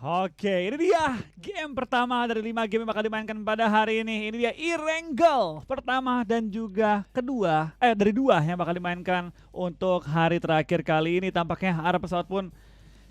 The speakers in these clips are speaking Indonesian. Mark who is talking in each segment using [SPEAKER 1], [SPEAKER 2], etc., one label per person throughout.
[SPEAKER 1] Oke, ini dia game pertama dari 5 game yang bakal dimainkan pada hari ini. Ini dia e-Wrangle pertama dan juga kedua, dari 2 yang bakal dimainkan untuk hari terakhir kali ini. Tampaknya arah pesawat pun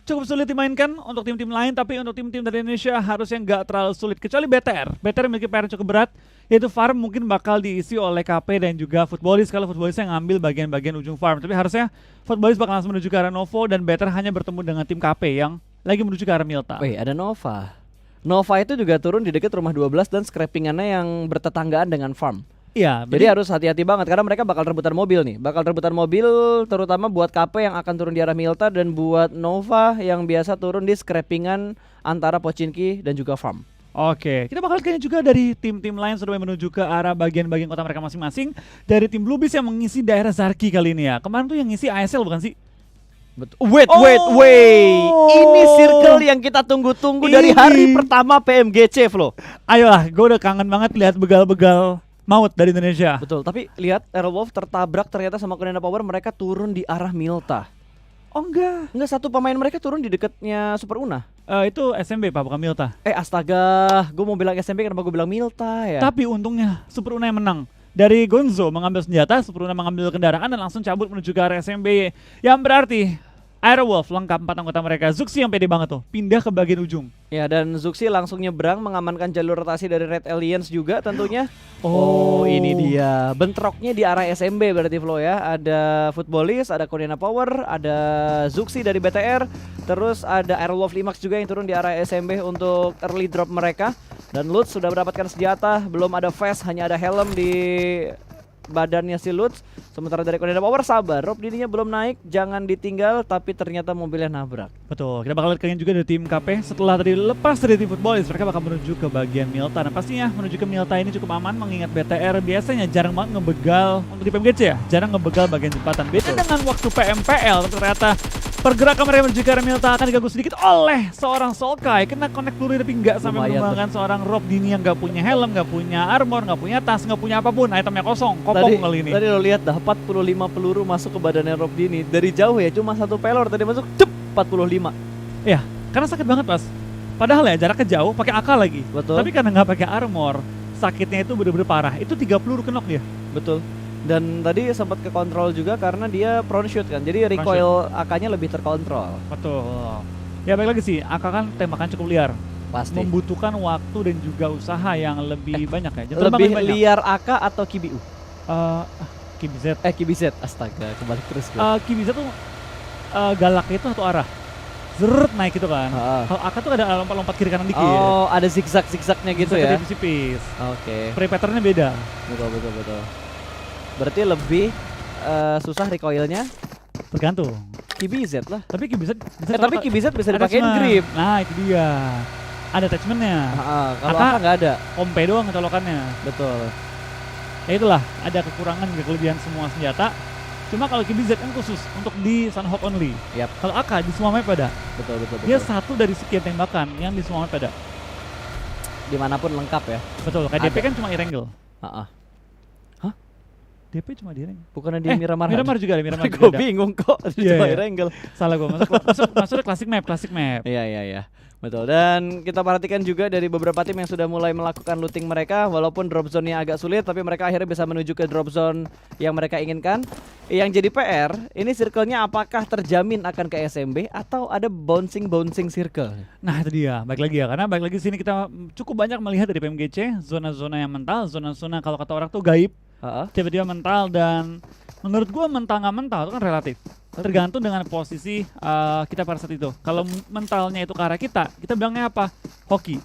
[SPEAKER 1] cukup sulit dimainkan untuk tim-tim lain, tapi untuk tim-tim dari Indonesia harusnya nggak terlalu sulit. Kecuali BTR. BTR memiliki PR yang cukup berat, yaitu farm mungkin bakal diisi oleh KP dan juga Footballis kalau Footballis yang ngambil bagian-bagian ujung farm. Tapi harusnya Footballis bakal langsung menuju ke arah Novo dan BTR hanya bertemu dengan tim KP yang lagi menuju ke arah Milta.
[SPEAKER 2] Wih, ada Nova. Nova itu juga turun di dekat rumah 12 dan scrappingannya yang bertetanggaan dengan farm.
[SPEAKER 1] Iya,
[SPEAKER 2] Jadi harus hati-hati banget karena mereka bakal rebutan mobil nih. Bakal rebutan mobil terutama buat KP yang akan turun di arah Milta dan buat Nova yang biasa turun di scrappingan antara Pochinki dan juga farm.
[SPEAKER 1] Oke, kita bakal lihat kayaknya juga dari tim-tim lain sudah menuju ke arah bagian-bagian kota mereka masing-masing. Dari tim Bluebees yang mengisi daerah Zarki kali ini ya. Kemarin tuh yang ngisi ASL bukan sih?
[SPEAKER 2] Wait. Ini circle yang kita tunggu-tunggu dari hari pertama PMGC, Flo.
[SPEAKER 1] Ayolah, gue udah kangen banget lihat begal-begal maut dari Indonesia.
[SPEAKER 2] Betul, tapi lihat Aerowolf tertabrak ternyata sama Konenda Power, mereka turun di arah Milta.
[SPEAKER 1] Oh enggak.
[SPEAKER 2] Enggak, satu pemain mereka turun di dekatnya Super Una.
[SPEAKER 1] Itu SMB Pak, bukan Milta.
[SPEAKER 2] Astaga, gue mau bilang SMP kenapa gue bilang Milta ya?
[SPEAKER 1] Tapi untungnya Super Una yang menang. Dari Gonzo mengambil senjata, Super Una mengambil kendaraan dan langsung cabut menuju ke arah SMB. Yang berarti Aerowolf lengkap 4 anggota mereka. Zuxi yang pede banget tuh, pindah ke bagian ujung.
[SPEAKER 2] Ya, dan Zuxi langsung nyebrang mengamankan jalur rotasi dari Red Aliens juga tentunya.
[SPEAKER 1] Oh,
[SPEAKER 2] Ini dia. Bentroknya di arah SMB berarti, Flo ya. Ada Footballis, ada Konena Power, ada Zuxi dari BTR, terus ada Aerowolf Limax juga yang turun di arah SMB untuk early drop mereka. Dan Lutz sudah mendapatkan senjata, belum ada vest, hanya ada helm di badannya si Lutz. Sementara dari Konenda Power sabar, Rob dininya belum naik, jangan ditinggal, tapi ternyata mobilnya nabrak.
[SPEAKER 1] betul. Kita bakal lihat kalian juga dari tim KP. Setelah tadi lepas dari tim Footballis, mereka bakal menuju ke bagian Milta. Dan pastinya menuju ke Milta ini cukup aman, mengingat BTR biasanya jarang banget ngebegal untuk di PMGC ya, jarang ngebegal bagian jembatan. Beda dengan waktu PMPL, ternyata pergerakan mereka menuju ke arah Milta akan diganggu sedikit oleh seorang Sulkai. Kena connect peluru tapi nggak sampai
[SPEAKER 2] Lumayan
[SPEAKER 1] menumbangkan seorang Rob Dini yang nggak punya helm, nggak punya armor, nggak punya tas, nggak punya apapun. Itemnya kosong, kopong kali ini.
[SPEAKER 2] Tadi lo lihat dah 45 peluru masuk ke badannya Rob Dini. Dari jauh ya, cuma satu pelor tadi masuk, cep, 45.
[SPEAKER 1] Ya, karena sakit banget pas. Padahal ya jaraknya jauh, pakai AK lagi.
[SPEAKER 2] Betul.
[SPEAKER 1] Tapi karena nggak pakai armor, sakitnya itu bener-bener parah. Itu 3 peluru kenok dia.
[SPEAKER 2] Betul. Dan tadi sempat ke kontrol juga karena dia prone shoot kan. Jadi recoil AK-nya lebih terkontrol.
[SPEAKER 1] Betul. Ya baik lagi sih, AK kan tembakan cukup liar.
[SPEAKER 2] Pasti.
[SPEAKER 1] Membutuhkan waktu dan juga usaha yang lebih banyak ya. Jam terbang
[SPEAKER 2] Lebih
[SPEAKER 1] banyak.
[SPEAKER 2] liar AK atau KBU?
[SPEAKER 1] KBZ.
[SPEAKER 2] KBZ. Astaga, kebalik terus gue.
[SPEAKER 1] KBZ tuh galaknya itu satu arah. Zeret naik gitu kan. Kalau AK tuh ada lompat-lompat kiri kanan dikit.
[SPEAKER 2] Oh, ada zigzag-zigzagnya gitu ya.
[SPEAKER 1] Tipis-tipis.
[SPEAKER 2] Oke.
[SPEAKER 1] Spray patternnya beda.
[SPEAKER 2] Betul. Berarti lebih susah recoilnya
[SPEAKER 1] Tergantung.
[SPEAKER 2] KBZ lah.
[SPEAKER 1] Tapi KBZ bisa
[SPEAKER 2] Tapi KBZ bisa dipakein grip.
[SPEAKER 1] Nah itu dia. Ada attachmentnya.
[SPEAKER 2] Kalau AK nggak ada.
[SPEAKER 1] Ompe doang colokannya.
[SPEAKER 2] Betul.
[SPEAKER 1] Ya itulah, ada kekurangan dan kelebihan semua senjata. Cuma kalau KBZ kan khusus untuk di Sunhawk only.
[SPEAKER 2] Yap.
[SPEAKER 1] Kalau AK di semua map ada.
[SPEAKER 2] Betul.
[SPEAKER 1] Dia satu dari sekian tembakan yang di semua map ada.
[SPEAKER 2] Dimanapun lengkap ya.
[SPEAKER 1] Betul, kayak DP kan cuma e-Wrangle. DP cuma di e-Wrangle.
[SPEAKER 2] Bukannya di Miramar?
[SPEAKER 1] Miramar juga ada, Miramar juga
[SPEAKER 2] Gue
[SPEAKER 1] ada.
[SPEAKER 2] bingung kok.
[SPEAKER 1] Iya.
[SPEAKER 2] E-Wrangle.
[SPEAKER 1] Salah gue, masuknya classic map.
[SPEAKER 2] Iya. Betul. Dan kita perhatikan juga dari beberapa tim yang sudah mulai melakukan looting mereka, walaupun drop zone-nya agak sulit, tapi mereka akhirnya bisa menuju ke drop zone yang mereka inginkan. Yang jadi PR, ini circle-nya apakah terjamin akan ke SMB atau ada bouncing circle?
[SPEAKER 1] Nah itu dia, baik lagi ya, karena baik lagi sini kita cukup banyak melihat dari PMGC, zona-zona yang mental, zona-zona kalau kata orang tuh gaib, tiba-tiba mental, dan menurut gua mental nggak mental itu kan relatif. Tergantung dengan posisi kita pada saat itu. Kalau mentalnya itu ke arah kita bilangnya apa? Hoki.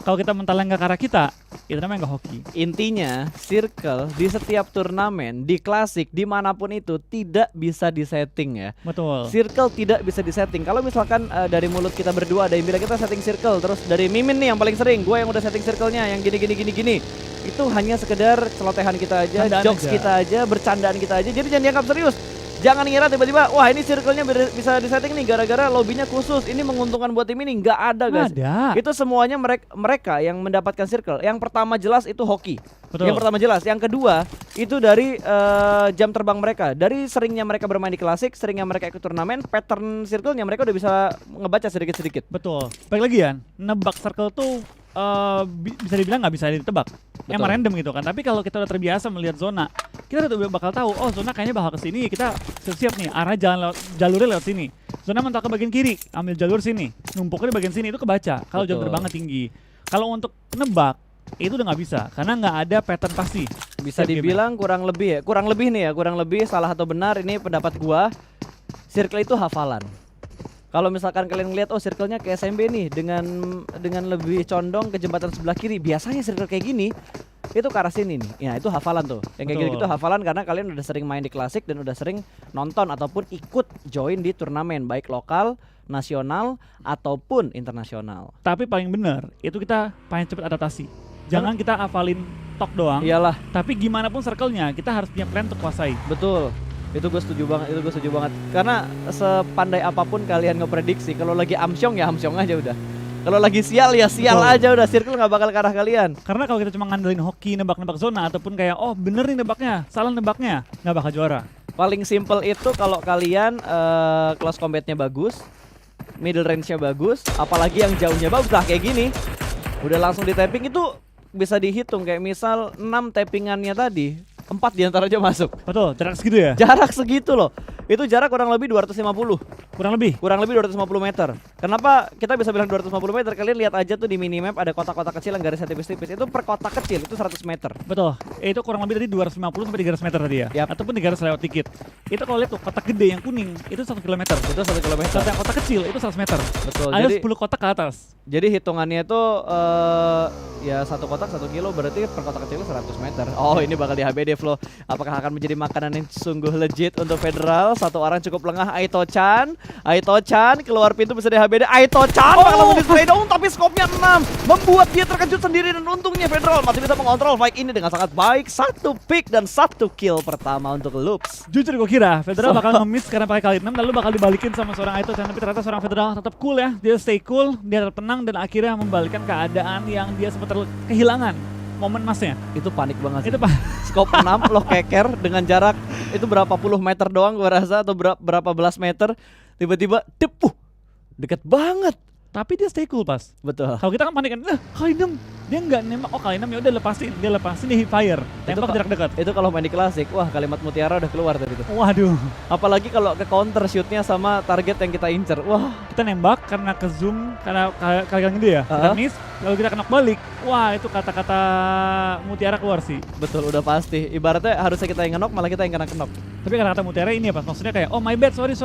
[SPEAKER 1] Kalau kita mentalnya nggak ke arah kita, itu namanya nggak hoki.
[SPEAKER 2] Intinya, circle di setiap turnamen, di klasik, dimanapun itu tidak bisa disetting ya.
[SPEAKER 1] Betul.
[SPEAKER 2] Circle tidak bisa disetting. Kalau misalkan dari mulut kita berdua ada yang bilang kita setting circle, terus dari Mimin nih yang paling sering, gue yang udah setting circle-nya yang gini. Itu hanya sekedar celotehan kita aja,
[SPEAKER 1] Candaan
[SPEAKER 2] jokes
[SPEAKER 1] aja.
[SPEAKER 2] kita aja, bercandaan kita aja. Jadi jangan dianggap serius. Jangan ngira tiba-tiba, wah ini circle-nya bisa disetting nih gara-gara lobbynya khusus. Ini menguntungkan buat tim ini, nggak ada guys.
[SPEAKER 1] Ada.
[SPEAKER 2] Itu semuanya mereka yang mendapatkan circle. Yang pertama jelas itu hoki.
[SPEAKER 1] Betul.
[SPEAKER 2] Yang pertama jelas. Yang kedua itu dari jam terbang mereka. Dari seringnya mereka bermain di klasik, seringnya mereka ikut turnamen, pattern circle-nya mereka udah bisa ngebaca sedikit-sedikit.
[SPEAKER 1] Betul. Balik lagi ya, nebak circle tuh bisa dibilang nggak bisa ditebak. Emang random gitu kan. Tapi kalau kita udah terbiasa melihat zona, kita udah bakal tahu, oh zona kayaknya bakal ke sini, kita siap nih arah jalurnya lewat sini. Zona mentok ke bagian kiri, ambil jalur sini, numpuknya di bagian sini, itu kebaca. Kalau jam terbangnya tinggi. Kalau untuk nebak itu udah nggak bisa, karena nggak ada pattern pasti.
[SPEAKER 2] Bisa dibilang kurang lebih salah atau benar ini pendapat gua. Circle itu hafalan. Kalau misalkan kalian ngeliat, oh circle-nya ke SMB nih dengan lebih condong ke jembatan sebelah kiri. Biasanya circle kayak gini itu ke arah sini nih. Ya itu hafalan tuh. Yang kayak gitu hafalan karena kalian udah sering main di klasik dan udah sering nonton ataupun ikut join di turnamen baik lokal, nasional ataupun internasional.
[SPEAKER 1] Tapi paling benar itu kita paling cepat adaptasi. Jangan kita hafalin tok doang.
[SPEAKER 2] Iyalah.
[SPEAKER 1] Tapi gimana pun circle-nya, kita harus punya plan untuk kuasai.
[SPEAKER 2] Betul. Itu gue setuju banget. Karena sepandai apapun kalian ngeprediksi, kalau lagi amsyong ya amsyong aja udah. Kalau lagi sial ya sial aja udah, circle nggak bakal ke arah kalian.
[SPEAKER 1] Karena kalau kita cuma ngandelin hoki, nebak-nebak zona ataupun kayak oh bener nih nebaknya, salah nebaknya, nggak bakal juara.
[SPEAKER 2] Paling simple itu kalau kalian close combatnya bagus, middle range-nya bagus, apalagi yang jauhnya bagus lah kayak gini. Udah langsung di tapping itu bisa dihitung kayak misal 6 tappingannya tadi, 4 diantaranya masuk.
[SPEAKER 1] Betul, jarak segitu ya?
[SPEAKER 2] Jarak segitu loh. Itu jarak kurang lebih 250.
[SPEAKER 1] Kurang lebih
[SPEAKER 2] 250 meter. Kenapa kita bisa bilang 250 meter? Kalian lihat aja tuh di minimap ada kotak-kotak kecil yang garisnya tipis-tipis. Itu per kotak kecil itu 100 meter.
[SPEAKER 1] Betul. Itu kurang lebih tadi 250 sampai 300 meter tadi ya?
[SPEAKER 2] Yap.
[SPEAKER 1] Ataupun 300 lewat dikit. Itu kalau lihat tuh kotak gede yang kuning itu 1 kilometer.
[SPEAKER 2] Itu 1 kilometer.
[SPEAKER 1] Saat yang kotak kecil itu 100 meter.
[SPEAKER 2] Betul.
[SPEAKER 1] Ada
[SPEAKER 2] Jadi
[SPEAKER 1] 10 kotak ke atas.
[SPEAKER 2] Jadi hitungannya itu ya satu kotak 1 kilo berarti per kotak kecil 100 meter. Oh ini bakal di HBD Flow. Apakah akan menjadi makanan yang sungguh legit untuk Federal? Satu orang cukup lengah. Aito-chan keluar pintu bisa di HBD. Aito-chan bakal langsung di spray down tapi scope-nya 6 membuat dia terkejut sendiri dan untungnya Federal masih bisa mengontrol fight ini dengan sangat baik. 1 pick dan 1 kill pertama untuk Loops.
[SPEAKER 1] Jujur gue kira Federal bakal nge-miss karena pakai kali 6 lalu bakal dibalikin sama seorang Aito-chan, tapi ternyata seorang Federal tetap cool ya. Dia stay cool, dia tetap tenang dan akhirnya membalikkan keadaan yang dia sempat kehilangan momen emasnya.
[SPEAKER 2] Itu panik banget sih.
[SPEAKER 1] Itu
[SPEAKER 2] Scope 6 lo keker dengan jarak itu berapa puluh meter doang gua rasa atau berapa belas meter, tiba-tiba deket banget.
[SPEAKER 1] Tapi dia stay cool pas.
[SPEAKER 2] Betul.
[SPEAKER 1] Kalau kita kan panik kan, kali 6 dia nggak nembak, oh kali 6 ya udah lepasin, dia hip fire, tembak jarak dekat.
[SPEAKER 2] Itu kalau main di klasik, wah kalimat mutiara udah keluar tadi itu.
[SPEAKER 1] Waduh.
[SPEAKER 2] Apalagi kalau ke counter shootnya sama target yang kita incer, wah.
[SPEAKER 1] Kita nembak karena ke zoom, karena kalian gede ya, kita miss, lalu kita knock balik. Wah itu kata-kata mutiara keluar sih.
[SPEAKER 2] Betul, udah pasti. Ibaratnya harusnya kita yang nge-knock, malah kita yang kena knock.
[SPEAKER 1] Tapi kata-kata mutiara ini apa? Maksudnya kayak, oh my bad, sorry.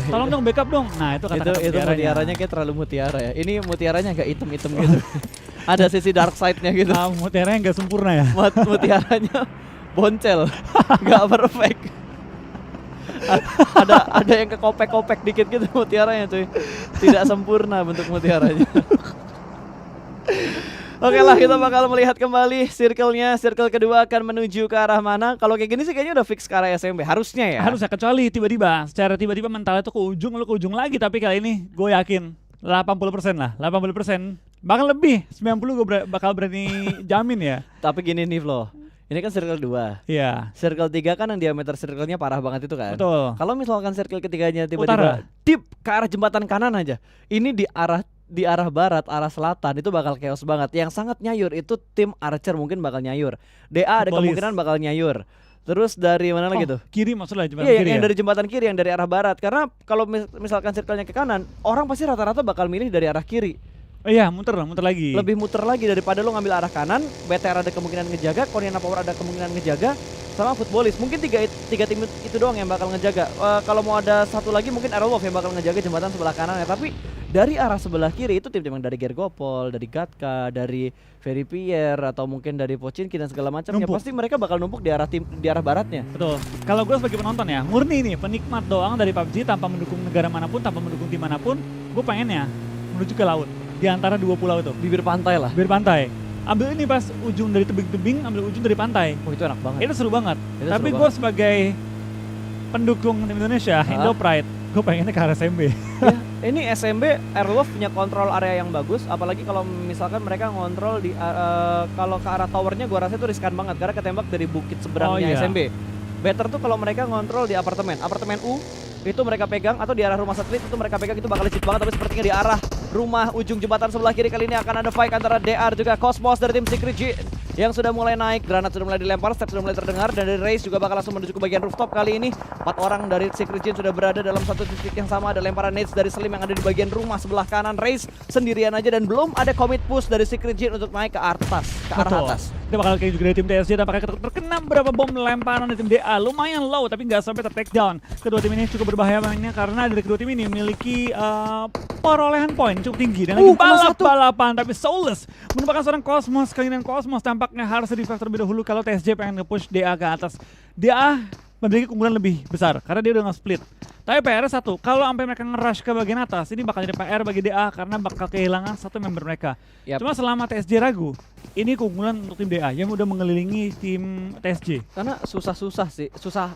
[SPEAKER 1] Tolong dong backup dong. Nah itu kata-kata
[SPEAKER 2] itu mutiaranya kayak terlalu mutiara ya. Ini mutiaranya agak hitam-hitam gitu. Ada sisi dark side-nya gitu.
[SPEAKER 1] Mutiaranya nggak sempurna ya.
[SPEAKER 2] Mutiaranya boncel, nggak perfect. ada yang kekopek-kopek dikit gitu mutiaranya cuy. Tidak sempurna bentuk mutiaranya. Oke lah, kita bakal melihat kembali circle-nya. Circle kedua akan menuju ke arah mana? Kalau kayak gini sih kayaknya udah fix ke arah SMB. Harusnya ya.
[SPEAKER 1] Harusnya, kecuali tiba-tiba secara tiba-tiba mentalnya tuh ke ujung, lu ke ujung lagi. Tapi kali ini gue yakin 80% lah, 80%. Bahkan lebih, 90 gue bakal berani jamin ya.
[SPEAKER 2] Tapi gini nih Flo, ini kan circle 2.
[SPEAKER 1] Iya.
[SPEAKER 2] Circle 3 kan yang diameter circle-nya parah banget itu kan.
[SPEAKER 1] Betul.
[SPEAKER 2] Kalau misalkan circle ketiganya tiba-tiba tip ke arah jembatan kanan aja, ini di arah barat, arah selatan itu bakal chaos banget. Yang sangat nyayur itu tim Archer mungkin bakal nyayur. DA ada kemungkinan bakal nyayur. Terus dari mana lagi tuh?
[SPEAKER 1] Kiri maksudnya jembatan
[SPEAKER 2] kiri.
[SPEAKER 1] Iya,
[SPEAKER 2] yang dari jembatan kiri, yang dari arah barat. Karena kalau misalkan circle-nya ke kanan, orang pasti rata-rata bakal milih dari arah kiri.
[SPEAKER 1] Oh iya, muter lagi.
[SPEAKER 2] Lebih muter lagi daripada lo ngambil arah kanan. BTR ada kemungkinan ngejaga, Korean Power ada kemungkinan ngejaga, sama Footballis. Mungkin tiga tim itu doang yang bakal ngejaga. Kalau mau ada satu lagi mungkin Aerowolf yang bakal ngejaga jembatan sebelah kanan ya. Tapi dari arah sebelah kiri itu tim-tim yang dari Gergopol, dari Gatka, dari Veripier atau mungkin dari Pochinki dan segala macam ya pasti mereka bakal numpuk di arah baratnya.
[SPEAKER 1] Betul. Kalau gue sebagai penonton ya, murni nih penikmat doang dari PUBG tanpa mendukung negara manapun, tanpa mendukung tim manapun, gue pengennya menuju ke laut di antara dua pulau itu.
[SPEAKER 2] Bibir pantai lah.
[SPEAKER 1] Bibir pantai. Ambil ini pas ujung dari tebing-tebing, ambil ujung dari pantai.
[SPEAKER 2] Oh itu enak banget.
[SPEAKER 1] Itu seru banget. Tapi gue sebagai pendukung tim Indonesia, Indo Pride, gue pengennya ke arah SMB.
[SPEAKER 2] Ya, ini SMB Airwolf punya kontrol area yang bagus, apalagi kalau misalkan mereka ngontrol di kalau ke arah towernya gua rasa itu riskan banget karena ketembak dari bukit seberangnya SMB. Better tuh kalau mereka ngontrol di apartemen U itu mereka pegang, atau di arah rumah satelit itu mereka pegang, itu bakal licit banget. Tapi sepertinya di arah rumah ujung jembatan sebelah kiri kali ini akan ada fight antara DR juga Cosmos dari tim Secret Jin yang sudah mulai naik. Granat sudah mulai dilempar, step sudah mulai terdengar, dan dari Raze juga bakal langsung menuju ke bagian rooftop. Kali ini 4 orang dari Secret Jin sudah berada dalam satu titik yang sama. Ada lemparan nades dari Slim yang ada di bagian rumah sebelah kanan. Raze sendirian aja dan belum ada commit push dari Secret Jin untuk naik ke atas, ke arah atas.
[SPEAKER 1] Kita bakal kayak juga dari tim TSJ, tampaknya terkena beberapa bom lemparan dari tim DA. Lumayan low tapi nggak sampai ter-take down. Kedua tim ini cukup berbahaya mainnya karena dari kedua tim ini memiliki perolehan poin cukup tinggi. Dan lagi balap-balapan, tapi Soulless merupakan seorang Cosmos. Kali ini Cosmos tampaknya harus di-fight terlebih dahulu kalau TSJ pengen nge-push DA ke atas. DA memiliki keunggulan lebih besar karena dia udah nge-split. Tapi PR satu, kalau sampai mereka nge-rush ke bagian atas, ini bakal jadi PR bagi DA karena bakal kehilangan satu member mereka. Cuma selama TSJ ragu, ini keunggulan untuk tim DA yang udah mengelilingi tim TSJ.
[SPEAKER 2] Karena susah sih, susah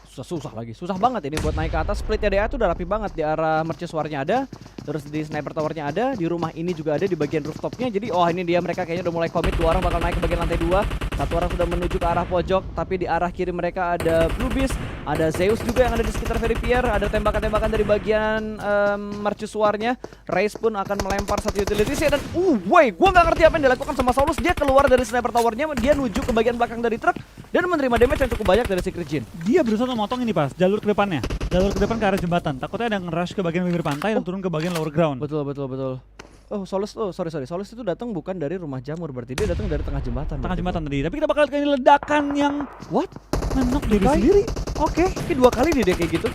[SPEAKER 2] banget ini buat naik ke atas. Splitnya DA tuh udah rapi banget, di arah mercusuarnya ada, terus di sniper towernya ada, di rumah ini juga ada di bagian rooftopnya. Jadi ini dia mereka kayaknya udah mulai commit, 2 orang bakal naik ke bagian lantai 2. 1 orang sudah menuju ke arah pojok, tapi di arah kiri mereka ada Blue Beast, ada Zeus juga yang ada di sekitar Verifier, ada tembakan-tembakan dari bagian mercusuarnya. Raze pun akan melempar satu utility dan gua nggak ngerti apa yang dilakukan sama Saulus. Dia keluar dari sniper towernya, dia menuju ke bagian belakang dari truk dan menerima damage yang cukup banyak dari Secret Jin.
[SPEAKER 1] Dia berusaha memotong ini pas jalur ke depannya, jalur ke depan ke arah jembatan. Takutnya ada nge-rush ke bagian bibir pantai dan turun ke bagian lower ground.
[SPEAKER 2] Betul. Solus Solus itu datang bukan dari rumah jamur, berarti dia datang dari tengah jembatan.
[SPEAKER 1] Tengah jembatan tadi. Tapi kita bakal lihat ini ledakan yang ngenok diri sendiri.
[SPEAKER 2] Oke, ini 2 kali dia kayak gitu.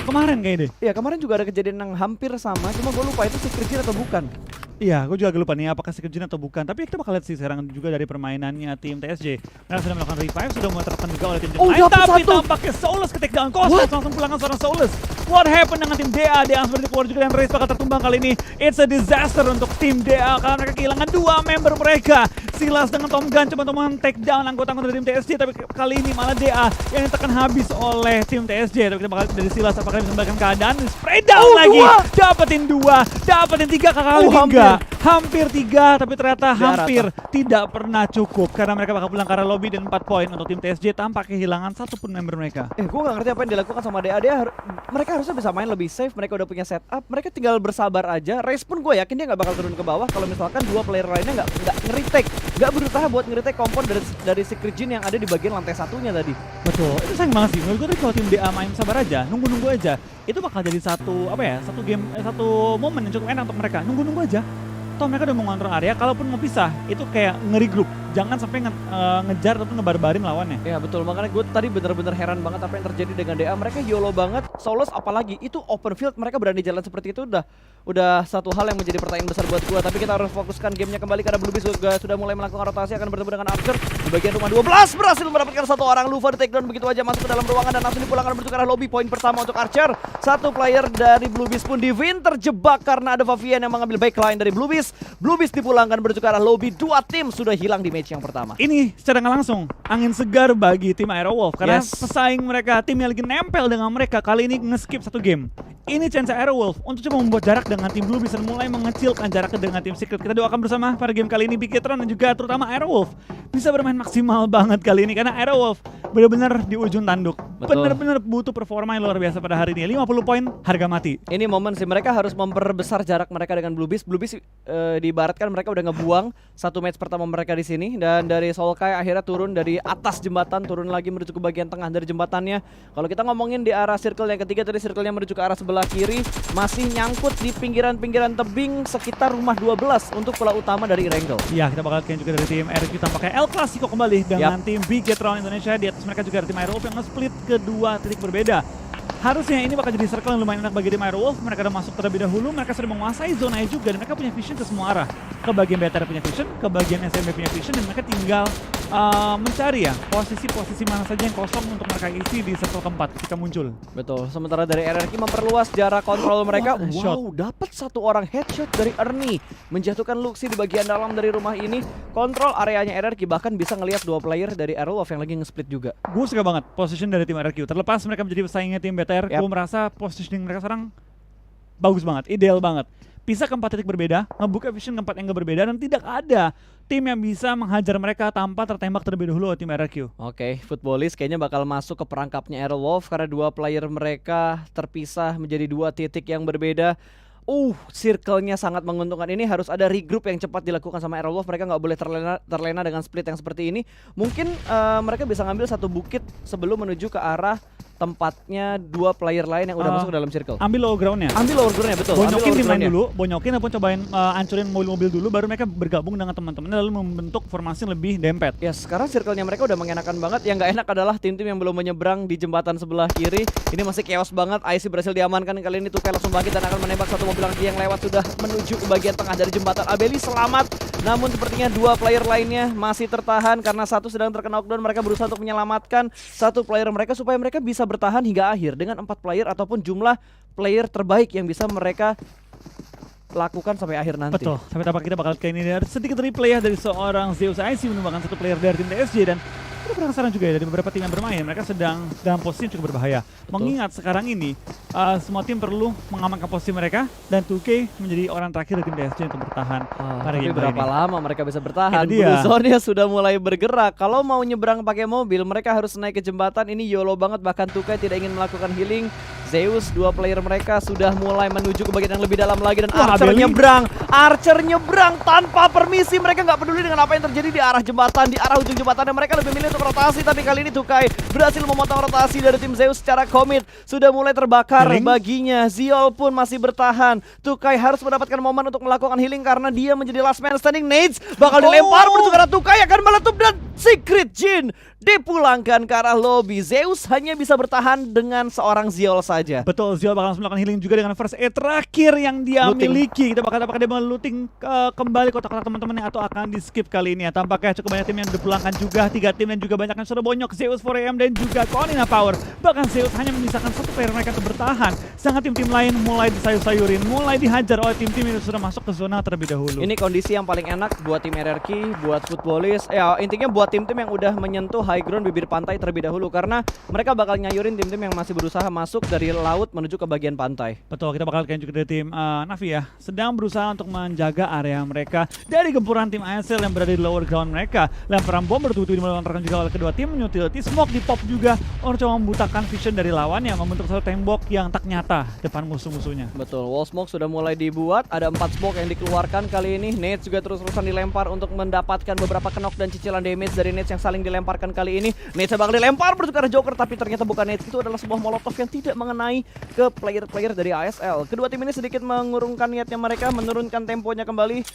[SPEAKER 1] Kemarin kayaknya deh.
[SPEAKER 2] Iya, kemarin juga ada kejadian yang hampir sama, cuma gue lupa itu Secret Jin atau bukan.
[SPEAKER 1] Iya, gue juga agak lupa nih apakah Secret Jin atau bukan. Tapi kita bakal lihat sih sekarang juga dari permainannya tim TSJ. Mereka sudah melakukan revive, sudah mulai tertekan juga oleh tim lain. Tapi tampaknya Soulless ke take down. Cosmos langsung pulangan seorang Soulless. What happened dengan tim DA? DA seperti keluar juga dan Raze bakal tertumbang kali ini. It's a disaster untuk tim DA karena mereka kehilangan 2 member mereka. Silas dengan Tom Gun coba untuk take down anggota-anggota dari tim TSJ, tapi kali ini malah DA yang ditekan habis oleh tim TSJ. Tapi kita bakal dari Silas apakah bisa membalikan keadaan. Spray down lagi. Dapetin 2, dapetin 3 kali enggak. Hampir 3, tapi ternyata hampir tidak pernah cukup karena mereka bakal pulang ke arah lobby dan 4 poin untuk tim TSJ tanpa kehilangan satu pun member mereka.
[SPEAKER 2] Gue gak ngerti apa yang dilakukan sama DA. Mereka harusnya bisa main lebih safe, mereka udah punya setup, mereka tinggal bersabar aja. Raze pun gue yakin dia gak bakal turun ke bawah kalau misalkan 2 player lainnya gak nge-retake, gak berusaha buat nge-retake kompon dari Secret Jin yang ada di bagian lantai 1-nya tadi.
[SPEAKER 1] Betul, itu sayang banget sih. Menurut gue kalau tim DA main sabar aja, nunggu-nunggu aja, itu bakal jadi satu momen yang cukup enak untuk mereka. Nunggu-nunggu aja. Toh mereka udah mengontrol area, kalaupun mau pisah itu kayak ngeri-grup. Jangan sampai ngejar ataupun ngebarbarin lawannya.
[SPEAKER 2] Ya betul, makanya gue tadi bener-bener heran banget apa yang terjadi dengan DA. Mereka YOLO banget, Soulless apalagi itu open field, mereka berani jalan seperti itu udah satu hal yang menjadi pertanyaan besar buat gue. Tapi kita harus fokuskan gamenya kembali karena Blue Beast juga sudah mulai melakukan rotasi, akan bertemu dengan Archer di bagian rumah 12. Berhasil mendapatkan 1 orang. Luva di take down begitu aja masuk ke dalam ruangan dan langsung dipulangkan menuju ke arah lobby. Poin pertama untuk Archer. 1 player dari Blue Beast pun Divin terjebak karena ada Favian yang mengambil backline dari Blue Beast. Blue Beast dipulangkan menuju ke arah lobby. 2 tim sudah hilang di match yang pertama.
[SPEAKER 1] Ini secara nggak langsung angin segar bagi tim Aerowolf karena pesaing mereka, tim yang lagi nempel dengan mereka kali ini nge-skip 1 game. Ini chance Aerowolf untuk coba membuat jarak dengan tim Blue Beast dan mulai mengecilkan jaraknya dengan tim Secret. Kita doakan bersama pada game kali ini Bigetron dan juga terutama Aerowolf bisa bermain maksimal banget kali ini karena Aerowolf benar-benar di ujung tanduk. Benar-benar butuh performa yang luar biasa pada hari ini. 50 poin harga mati.
[SPEAKER 2] Ini momen sih mereka harus memperbesar jarak mereka dengan Blue Beast. Blue Beast diibaratkan mereka udah ngebuang 1 match pertama mereka di sini dan dari Solkai akhirnya turun dari atas jembatan, turun lagi menuju ke bagian tengah dari jembatannya. Kalau kita ngomongin di arah circle yang ketiga tadi, circle-nya menuju ke arah sebelah kiri masih nyangkut di pinggiran-pinggiran tebing sekitar rumah 12 untuk pola utama dari Erangel.
[SPEAKER 1] Iya, kita bakal lihat juga dari tim RQ tampaknya El Clasico kembali dengan tim Bigetron Indonesia. Di atas mereka juga ada tim Aerowolf yang nge-split ke 2 titik berbeda. Harusnya ini bakal jadi circle yang lumayan enak bagi tim Aerowolf. Mereka udah masuk terlebih dahulu, mereka sudah menguasai zona juga dan mereka punya vision ke semua arah. Ke bagian BTR punya vision, ke bagian SMB punya vision, dan mereka tinggal mencari ya posisi-posisi mana saja yang kosong untuk mereka isi di circle keempat ketika muncul.
[SPEAKER 2] Betul, sementara dari RRQ memperluas jarak kontrol mereka.
[SPEAKER 1] What a shot.
[SPEAKER 2] Wow, dapat satu orang headshot dari Ernie, menjatuhkan Luxi di bagian dalam dari rumah ini. Kontrol areanya RRQ, bahkan bisa ngelihat 2 player dari Aerolov yang lagi nge-split juga.
[SPEAKER 1] Gue suka banget position dari tim RRQ. Terlepas mereka menjadi pesaingnya tim BTR,
[SPEAKER 2] Yap.
[SPEAKER 1] gue merasa positioning mereka sekarang bagus banget, ideal banget. Pisah ke 4 titik berbeda, ngebuka vision ke 4 angle berbeda, dan tidak ada tim yang bisa menghajar mereka tanpa tertembak terlebih dahulu oleh tim RRQ.
[SPEAKER 2] Oke, Footballist kayaknya bakal masuk ke perangkapnya Aerolov karena 2 player mereka terpisah menjadi 2 titik yang berbeda. Circle-nya sangat menguntungkan. Ini harus ada regroup yang cepat dilakukan sama Aerolov. Mereka nggak boleh terlena dengan split yang seperti ini. Mungkin mereka bisa ngambil satu bukit sebelum menuju ke arah tempatnya 2 player lain yang udah masuk ke dalam circle.
[SPEAKER 1] Ambil low ground-nya.
[SPEAKER 2] Ambil lower ground-nya, betul.
[SPEAKER 1] Bonyokin
[SPEAKER 2] Ambil
[SPEAKER 1] tim
[SPEAKER 2] lower
[SPEAKER 1] lain
[SPEAKER 2] ground-nya.
[SPEAKER 1] dulu, bonyokin ataupun cobain hancurin mobil-mobil dulu, baru mereka bergabung dengan teman-temannya lalu membentuk formasi lebih dempet.
[SPEAKER 2] Ya, sekarang circle-nya mereka udah mengenakan banget. Yang nggak enak adalah tim-tim yang belum menyeberang di jembatan sebelah kiri. Ini masih chaos banget. IC berhasil diamankan. Kali ini Tukai langsung bangkit dan akan menembak satu mobil lagi yang lewat sudah menuju ke bagian tengah dari jembatan. Abeli selamat. Namun sepertinya 2 player lainnya masih tertahan karena satu sedang terkena knockdown. Mereka berusaha untuk menyelamatkan satu player mereka supaya mereka bisa bertahan hingga akhir dengan 4 player ataupun jumlah player terbaik yang bisa mereka lakukan sampai akhir nanti.
[SPEAKER 1] Betul, sampai tapak kita bakal kayak ini ada sedikit replay ya dari seorang Zeus IC menumbangkan satu player dari tim TSJ, dan ada penasaran juga ya dari beberapa tim yang bermain, mereka sedang dalam posisi yang cukup berbahaya. Mengingat sekarang ini semua tim perlu mengamankan posisi mereka dan 2K menjadi orang terakhir dari tim TSJ untuk bertahan pada
[SPEAKER 2] Tapi
[SPEAKER 1] game
[SPEAKER 2] berapa
[SPEAKER 1] ini.
[SPEAKER 2] lama mereka bisa bertahan?
[SPEAKER 1] Itu dia.
[SPEAKER 2] Blue Zone-nya sudah mulai bergerak. Kalau mau nyebrang pakai mobil, mereka harus naik ke jembatan. Ini YOLO banget, bahkan Tukai tidak ingin melakukan healing. Zeus, 2 player mereka sudah mulai menuju ke bagian yang lebih dalam lagi, dan
[SPEAKER 1] Wah,
[SPEAKER 2] Archer
[SPEAKER 1] Abeli.
[SPEAKER 2] nyebrang. Archer nyebrang tanpa permisi. Mereka nggak peduli dengan apa yang terjadi di arah jembatan, di arah ujung jembatan, dan mereka lebih milih untuk rotasi. Tapi kali ini Tukai berhasil memotong rotasi dari tim Zeus secara komit. Sudah mulai terbakar
[SPEAKER 1] Healing.
[SPEAKER 2] baginya. Ziol pun masih bertahan. Tukai harus mendapatkan momen untuk melakukan healing karena dia menjadi last man standing. Nades bakal dilempar menuju ke arah Tukai, akan meletup, dan Secret Jin dipulangkan ke arah lobby. Zeus hanya bisa bertahan dengan seorang Ziol saja.
[SPEAKER 1] Betul, Zio bakal langsung melakukan healing juga dengan first aid terakhir yang dia
[SPEAKER 2] Looting.
[SPEAKER 1] miliki. Kita bakal apakah dia mau looting kembali kotak-kotak teman-temannya atau akan di skip kali ini ya. Tampaknya cukup banyak tim yang dipulangkan juga, 3 tim dan juga banyak yang sudah bonyok. Zeus 4AM dan juga Konina Power. Bahkan Zeus hanya menyisakan satu player mereka untuk bertahan. Sangat tim-tim lain mulai disayur-sayurin, mulai dihajar oleh tim-tim yang sudah masuk ke zona terlebih dahulu.
[SPEAKER 2] Ini kondisi yang paling enak buat tim RRQ, buat Footballist. Ya, intinya buat tim-tim yang udah menyentuh high ground bibir pantai terlebih dahulu, karena mereka bakal nyayurin tim-tim yang masih berusaha masuk dari laut menuju ke bagian pantai.
[SPEAKER 1] Betul, kita bakal kayak juga dari tim Navi ya, sedang berusaha untuk menjaga area mereka dari gempuran tim ASL yang berada di lower ground mereka. Lemparan bom bertubi-tubi dilontarkan juga oleh kedua tim, utility smoke di pop juga untuk coba membutakan vision dari lawan yang membentuk satu tembok yang tak nyata depan musuh-musuhnya.
[SPEAKER 2] Betul, wall smoke sudah mulai dibuat. Ada 4 smoke yang dikeluarkan kali ini. Nades juga terus-terusan dilempar untuk mendapatkan beberapa knock dan cicilan damage dari Nades yang saling dilemparkan kali ini. Nades bakal dilempar menuju ke arah Joker, tapi ternyata bukan Nades. Itu adalah sebuah molotov yang tidak mengenai ke player-player dari ASL. Kedua tim ini sedikit mengurungkan niatnya mereka, menurunkan temponya kembali.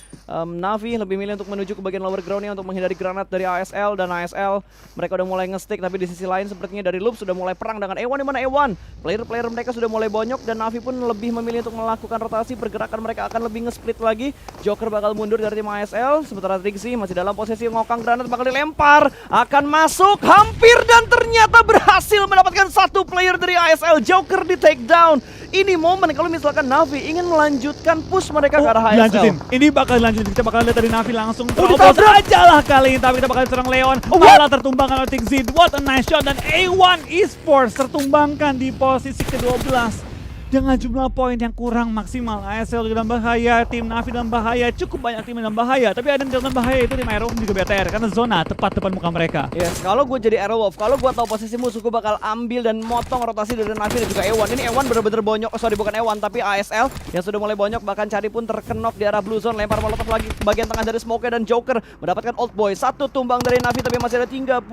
[SPEAKER 2] Navi lebih milih untuk menuju ke bagian lower groundnya untuk menghindari granat dari ASL, dan ASL mereka udah mulai nge-stick, tapi di sisi lain sepertinya dari Loop sudah mulai perang dengan E1, di mana E1 player-player mereka sudah mulai bonyok, dan Navi pun lebih memilih untuk melakukan rotasi. Pergerakan mereka akan lebih nge-split lagi. Joker bakal mundur dari tim ASL, sementara Trixie masih dalam posisi ngokang granat, bakal dilempar, akan masuk, hampir, dan ternyata berhasil mendapatkan satu player dari ASL. Joker di take down. Ini momen kalau misalkan Navi ingin melanjutkan push mereka ke arah ASL.
[SPEAKER 1] Dilanjutin. Ini bakal dilanjutin. Kita bakal lihat dari Navi langsung
[SPEAKER 2] ditabrak.
[SPEAKER 1] terobos aja lah kali ini, tapi kita bakal serang Leon. Malah tertumbangkan oleh Tixid. What a nice shot, dan A1 Esports tertumbangkan di posisi ke-12 dengan jumlah poin yang kurang maksimal. ASL dalam bahaya, tim Navi dalam bahaya, cukup banyak tim dalam bahaya, tapi ada yang dalam bahaya itu tim Aerolov juga BTR karena zona tepat depan muka mereka.
[SPEAKER 2] Yes, kalau gue jadi Aerolov, kalau gue tahu posisi musuh, gue bakal ambil dan motong rotasi dari Navi dan juga E1. Ini E1 bener-bener bonyok, sorry bukan E1 tapi ASL yang sudah mulai bonyok, bahkan Cari pun terkenok di arah blue zone, lempar molotov lagi ke bagian tengah dari smoke, dan Joker mendapatkan old boy. Satu tumbang dari Navi, tapi masih ada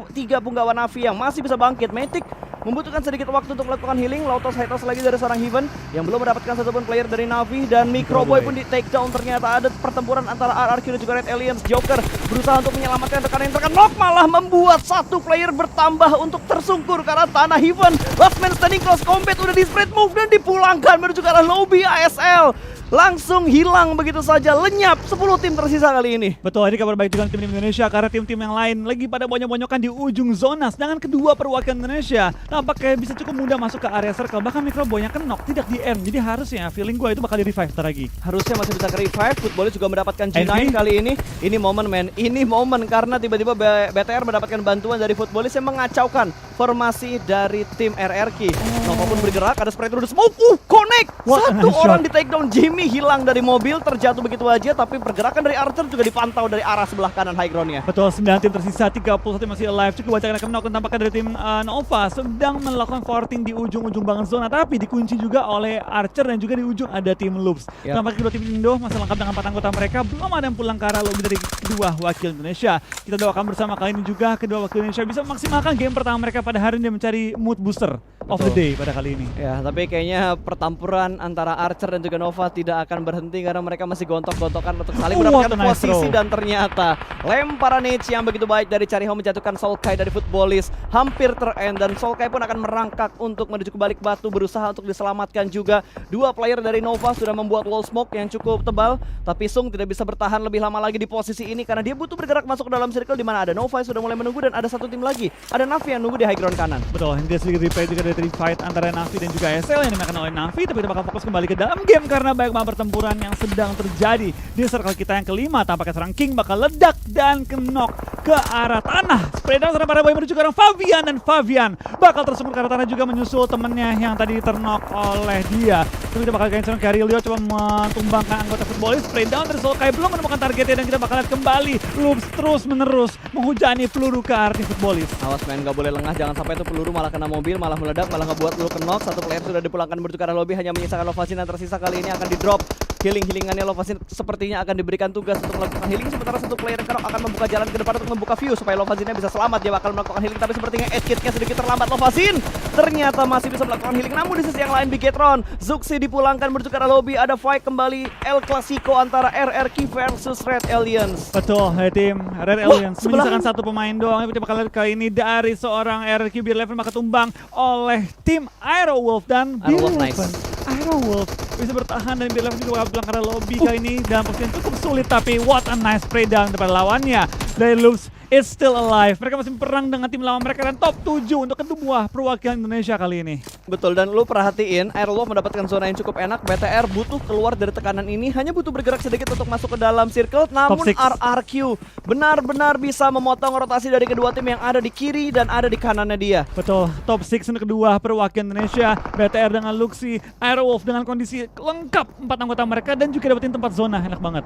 [SPEAKER 2] tiga punggawa Navi yang masih bisa bangkit. Matic membutuhkan sedikit waktu untuk melakukan healing. Lotus high toss lagi dari seorang Heaven yang belum mendapatkan satupun player dari Navi, dan Microboy pun di take down. Ternyata ada pertempuran antara RRQ dan juga Red Aliens. Joker berusaha untuk menyelamatkan rekan yang terkenok, malah membuat satu player bertambah untuk tersungkur ke arah tanah. Heaven last man standing close combat udah di spread move dan dipulangkan menuju ke arah lobby ASL. langsung hilang begitu saja, lenyap 10 tim tersisa kali ini.
[SPEAKER 1] Betul, ini kabar baik juga untuk tim Indonesia karena tim-tim yang lain lagi pada bonyok-bonyokan di ujung zona. Sedangkan kedua perwakilan Indonesia nampaknya bisa cukup mudah masuk ke area circle. Bahkan Microboy yang kenok tidak di end. Jadi harusnya feeling gue itu bakal di revive lagi.
[SPEAKER 2] Harusnya masih bisa ke revive. Footballers juga mendapatkan G9 kali ini. Ini momen men, ini momen karena tiba-tiba BTR mendapatkan bantuan dari Footballers yang mengacaukan formasi dari tim RRQ. Nova pun bergerak, ada spray through the smoke. Connect! Satu orang di take down. Jimmy hilang dari mobil, terjatuh begitu aja. Tapi pergerakan dari Archer juga dipantau dari arah sebelah kanan high ground-nya.
[SPEAKER 1] Betul, 9 tim tersisa, 31 masih alive. Cukup banyak yang knock tampaknya dari tim Nova sedang melakukan forting di ujung-ujung banget zona. Tapi dikunci juga oleh Archer dan juga di ujung ada tim Loops. Tampaknya kedua tim Indo masih lengkap dengan 4 anggota mereka. Belum ada yang pulang ke arah lobby dari kedua wakil Indonesia. Kita doakan bersama kali ini juga kedua wakil Indonesia bisa memaksimalkan game pertama mereka pada hari ini dan mencari mood booster of the day pada kali ini.
[SPEAKER 2] Ya, tapi kayaknya pertempuran antara Archer dan juga Nova tidak akan berhenti karena mereka masih gontok-gontokan untuk saling mendapatkan posisi dan ternyata lemparan H yang begitu baik dari Chariho menjatuhkan Sulkai dari Footballist hampir ter-end dan Sulkai pun akan merangkak untuk menuju ke balik batu berusaha untuk diselamatkan juga. Dua player dari Nova sudah membuat wall smoke yang cukup tebal tapi Sung tidak bisa bertahan lebih lama lagi di posisi ini karena dia butuh bergerak masuk ke dalam circle di mana ada Nova yang sudah mulai menunggu dan ada satu tim lagi. Ada Navi yang nunggu di high ground kanan.
[SPEAKER 1] Betul, ini dia sedikit replay juga dari fight antara Navi dan juga SL yang dimakan oleh Navi, tapi kita bakal fokus kembali ke dalam game karena banyak banget pertempuran yang sedang terjadi di circle kita yang kelima. Tampaknya serang King bakal ledak dan kenok ke arah tanah. Spray down serang para boy menuju ke arah Fabian dan Fabian bakal tersungkur ke arah tanah juga menyusul temennya yang tadi ternok oleh dia. Terus kita bakal serang Carilio coba mentumbangkan anggota Footballist. Spray down dari Sulkai belum menemukan targetnya dan kita bakal lihat kembali Loops terus menerus menghujani peluru ke arah Footballist.
[SPEAKER 2] Awas main, gak boleh lengah, jangan sampai itu peluru malah kena mobil, malah meledak, malah ngebuat lu kenok. Satu player sudah dipulangkan menuju ke arah lobby, hanya menyisakan Lovazin yang tersisa kali ini akan di drop. Healing-healingannya Lovazin sepertinya akan diberikan tugas untuk melakukan healing, sementara satu player kenok akan membuka jalan ke depan untuk membuka view supaya Lovazinnya bisa selamat. Dia bakal melakukan healing tapi sepertinya edge kitnya sedikit terlambat. Lovazin ternyata masih bisa melakukan healing, namun di sisi yang lain Bigetron, Zuxi dipulangkan menuju ke arah lobby. Ada fight kembali El Clasico antara RRQ versus Red Aliens.
[SPEAKER 1] Betul, tim Red Aliens menyisakan satu pemain doang. Kita bakal lihat kali ini dari seorang RRQ Beer Level maka tumbang oleh tim Aero Wolf dan Beer Level. Aero Wolf bisa bertahan dan Beer Level juga bakal pulang ke arah lobby kali ini dalam posisi yang cukup sulit, tapi what a nice spray down depan lawannya dari Loops. It's still alive. Mereka masih perang dengan tim lawan mereka dan top 7 untuk kedua perwakilan Indonesia kali ini.
[SPEAKER 2] Betul, dan lu perhatiin Aerolov mendapatkan zona yang cukup enak. BTR butuh keluar dari tekanan ini, hanya butuh bergerak sedikit untuk masuk ke dalam circle. Namun RRQ benar-benar bisa memotong rotasi dari kedua tim yang ada di kiri dan ada di kanannya dia.
[SPEAKER 1] Betul, top 6 untuk kedua perwakilan Indonesia. BTR dengan Luxi, Aerowolf dengan kondisi lengkap 4 anggota mereka dan juga dapetin tempat zona, enak banget.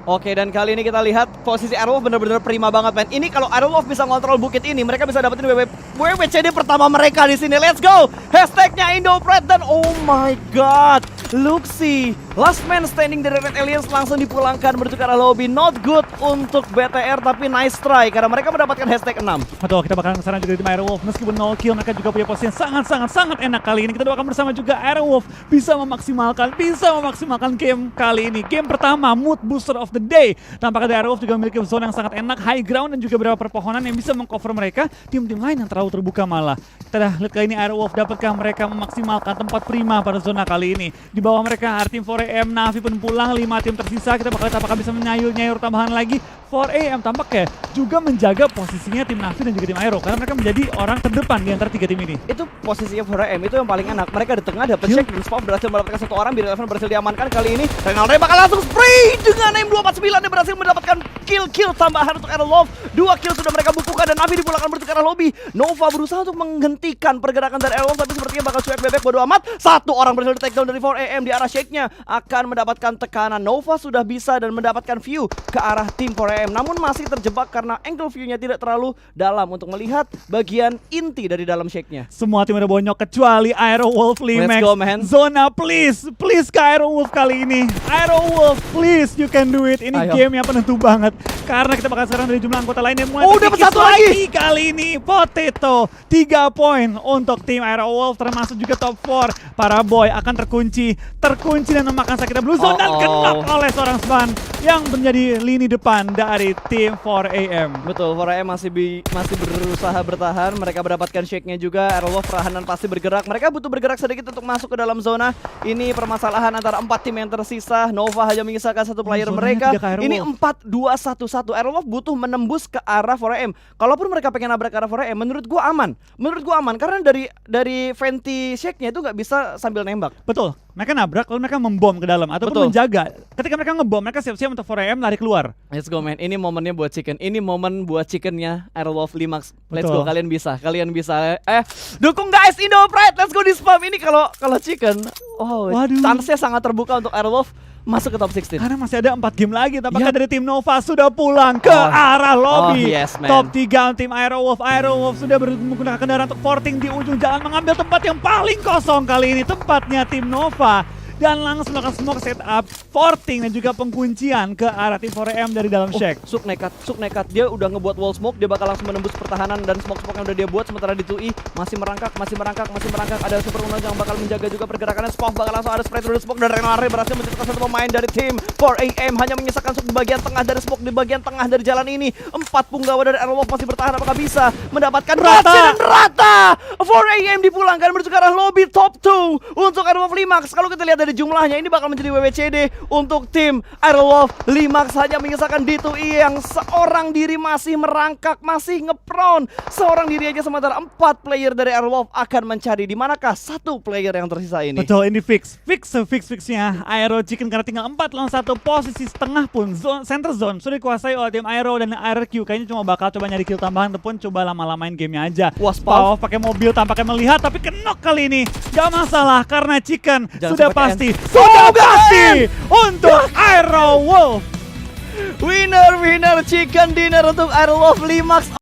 [SPEAKER 2] Oke, dan kali ini kita lihat posisi Aerolov benar-benar prima banget, men. Ini kalau Aerolov bisa ngontrol bukit ini, mereka bisa dapetin WWCD pertama mereka di sini. Let's go! Hashtagnya IndoPred dan oh my god, Luxi, last man standing dari Red Aliens langsung dipulangkan menuju ke arah lobby. Not good untuk BTR, tapi nice try karena mereka mendapatkan hashtag 6.
[SPEAKER 1] Betul, kita bakalan kesana juga di tim Aerowolf. Meskipun 0 kill, mereka juga punya posisi yang sangat enak kali ini. Kita doakan bersama juga Aerowolf bisa memaksimalkan game kali ini. Game pertama, mood booster of the day. Tampaknya Aerowolf juga memiliki zona yang sangat enak, high ground dan juga beberapa perpohonan yang bisa mengcover mereka. Tim-tim lain yang terlalu terbuka malah. Kita lihat kali ini Aerowolf dapatkah mereka memaksimalkan tempat prima pada zona kali ini. Di bawah mereka ada tim 4AM, Navi pun pulang, 5 tim tersisa. Kita bakal lihat apakah bisa menyayur tambahan lagi. 4AM tampaknya juga menjaga posisinya tim Navi dan juga tim Aero karena mereka menjadi orang terdepan di antara 3 tim ini.
[SPEAKER 2] Itu posisinya 4AM itu yang paling enak. Mereka di tengah dapat check dan Spawn berhasil mendapatkan satu orang. Beer Eleven berhasil diamankan kali ini. Renalre bakal langsung spray dengan M249 dia berhasil mendapatkan kill tambahan untuk Aerolov. 2 kill sudah mereka bukukan dan Navi dipulangkan menuju ke arah lobby. Nova berusaha untuk menghentikan pergerakan dari Aerolov tapi sepertinya bakal cuek bebek bodo amat. Satu orang berhasil di take down dari 4AM di arah shake-nya akan mendapatkan tekanan. Nova sudah bisa dan mendapatkan view ke arah tim 4AM, namun masih terjebak karena angle view-nya tidak terlalu dalam untuk melihat bagian inti dari dalam shake-nya.
[SPEAKER 1] Semua tim udah bonyok kecuali Aerowolf Limax.
[SPEAKER 2] Let's go, man.
[SPEAKER 1] Zona please ke Aerowolf kali ini. Aerowolf please, you can do it. Ini game yang penentu banget karena kita bakal serang dari jumlah anggota lain yang mulai
[SPEAKER 2] dapat satu lagi
[SPEAKER 1] kali ini. Potato 3 poin untuk tim Aerowolf termasuk juga top 4. Para boy akan terkunci dan memakan sakit blue zone dan kena oleh seorang Svan yang menjadi lini depan dari dari tim 4AM.
[SPEAKER 2] Betul, 4AM masih berusaha bertahan. Mereka mendapatkan shake-nya juga. Aerolov perlahan pasti bergerak. Mereka butuh bergerak sedikit untuk masuk ke dalam zona. Ini permasalahan antara 4 tim yang tersisa. Nova hanya menyisakan satu player
[SPEAKER 1] Zonanya
[SPEAKER 2] mereka.
[SPEAKER 1] tidak ke Aerolov.
[SPEAKER 2] Ini 4-2-1-1. Aerolov butuh menembus ke arah 4AM. Kalaupun mereka pengen nabrak ke arah 4AM, menurut gua aman. Karena dari Venti shake-nya itu nggak bisa sambil nembak.
[SPEAKER 1] Betul, mereka nabrak lalu mereka membom ke dalam ataupun
[SPEAKER 2] Betul.
[SPEAKER 1] menjaga. Ketika mereka ngebom, mereka siap-siap untuk 4AM lari keluar.
[SPEAKER 2] Let's go man, ini momennya buat Chicken. Ini momen buat Chickennya Aerolov Limax. Let's
[SPEAKER 1] Betul.
[SPEAKER 2] go, kalian bisa. Dukung guys, Indo Pride. Let's go di spam ini kalau Chicken. Oh,
[SPEAKER 1] Waduh.
[SPEAKER 2] chance-nya sangat terbuka untuk Aerolov masuk ke top 16.
[SPEAKER 1] Karena masih ada 4 game lagi. Tampaknya
[SPEAKER 2] Yap.
[SPEAKER 1] dari tim Nova sudah pulang ke
[SPEAKER 2] Oh.
[SPEAKER 1] arah lobby.
[SPEAKER 2] Oh, yes, man.
[SPEAKER 1] Top 3 tim Aerowolf. Aerowolf sudah menggunakan kendaraan untuk forting di ujung jalan, mengambil tempat yang paling kosong kali ini. Tempatnya tim Nova. Dan langsung melakukan smoke setup, forting dan juga pengkuncian ke arah tim 4AM dari dalam shack.
[SPEAKER 2] Suk nekat. Dia udah ngebuat wall smoke, dia bakal langsung menembus pertahanan dan smoke-smoke yang udah dia buat. Sementara di 2E masih merangkak. Ada Super Uno yang bakal menjaga juga pergerakannya. Spawn bakal langsung ada spray through the smoke dan Renare berhasil mencetakkan satu pemain dari tim 4AM. Hanya menyisakan smoke di bagian tengah dari smoke, di bagian tengah dari jalan ini. 4 punggawa dari Aerolov masih bertahan, apakah bisa mendapatkan
[SPEAKER 1] Rata.
[SPEAKER 2] dan rata. 4AM dipulangkan menuju ke arah lobby top 2 untuk Aerolov Limax. Kalau kita lihat dari jumlahnya, ini bakal menjadi WWCD untuk tim Aerolov Limax. Hanya menyisakan D2E yang seorang diri masih merangkak, masih ngeprone seorang diri aja, sementara 4 player dari Aerolov akan mencari di manakah 1 player yang tersisa ini.
[SPEAKER 1] Betul, ini fixnya Aero Chicken karena tinggal 4 lawan 1. Posisi setengah pun center zone sudah dikuasai oleh tim Aero dan ARQ. Kayaknya cuma bakal coba nyari kill tambahan ataupun coba lama-lamain gamenya aja.
[SPEAKER 2] Wah,
[SPEAKER 1] Spaw pakai mobil tampaknya melihat tapi kenok kali ini. Gak masalah karena Chicken
[SPEAKER 2] Jangan
[SPEAKER 1] sudah
[SPEAKER 2] sampai
[SPEAKER 1] pasti
[SPEAKER 2] KN.
[SPEAKER 1] sudah
[SPEAKER 2] Oh,
[SPEAKER 1] pasti untuk Aerowolf.
[SPEAKER 2] Winner Chicken dinner untuk Aerolov Limax.